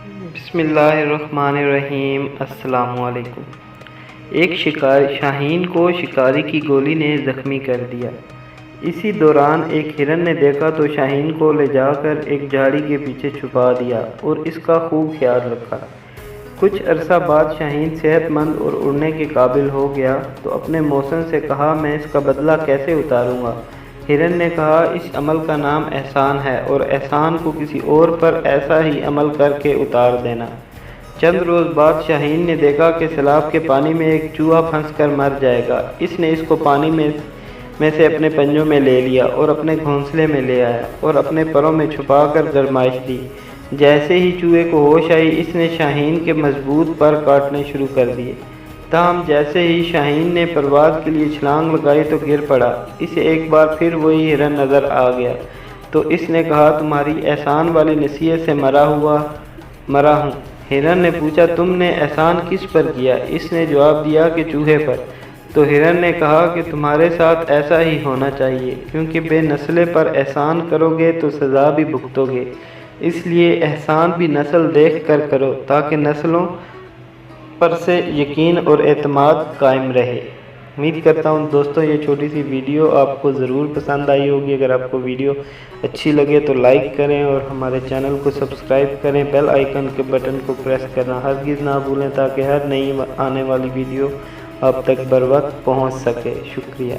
بسم اللہ الرحمن الرحیم۔ السلام علیکم۔ ایک شاہین کو شکاری کی گولی نے زخمی کر دیا۔ اسی دوران ایک ہرن نے دیکھا تو شاہین کو لے جا کر ایک جھاڑی کے پیچھے چھپا دیا اور اس کا خوب خیال رکھا۔ کچھ عرصہ بعد شاہین صحت مند اور اڑنے کے قابل ہو گیا تو اپنے موسم سے کہا، میں اس کا بدلہ کیسے اتاروں گا؟ ہرن نے کہا، اس عمل کا نام احسان ہے اور احسان کو کسی اور پر ایسا ہی عمل کر کے اتار دینا۔ چند روز بعد شاہین نے دیکھا کہ سیلاب کے پانی میں ایک چوہا پھنس کر مر جائے گا۔ اس نے اس کو پانی میں سے اپنے پنجوں میں لے لیا اور اپنے گھونسلے میں لے آیا اور اپنے پروں میں چھپا کر گرمائش دی۔ جیسے ہی چوہے کو ہوش آئی، اس نے شاہین کے مضبوط پر کاٹنے شروع کر دیے۔ تاہم جیسے ہی شاہین نے پرواز کے لیے چھلانگ لگائی تو گر پڑا۔ اسے ایک بار پھر وہی ہرن نظر آ گیا تو اس نے کہا، تمہاری احسان والی نصیحت سے مرا ہوں۔ ہرن نے پوچھا، تم نے احسان کس پر کیا؟ اس نے جواب دیا کہ چوہے پر۔ تو ہرن نے کہا کہ تمہارے ساتھ ایسا ہی ہونا چاہیے، کیونکہ بے نسلے پر احسان کرو گے تو سزا بھی بھگتو گے۔ اس لیے احسان بھی نسل دیکھ کر کرو تاکہ نسلوں پر سے یقین اور اعتماد قائم رہے۔ امید کرتا ہوں دوستوں یہ چھوٹی سی ویڈیو آپ کو ضرور پسند آئی ہوگی۔ اگر آپ کو ویڈیو اچھی لگے تو لائک کریں اور ہمارے چینل کو سبسکرائب کریں۔ بیل آئیکن کے بٹن کو پریس کرنا ہرگز نہ بھولیں تاکہ ہر نئی آنے والی ویڈیو آپ تک بر وقت پہنچ سکے۔ شکریہ۔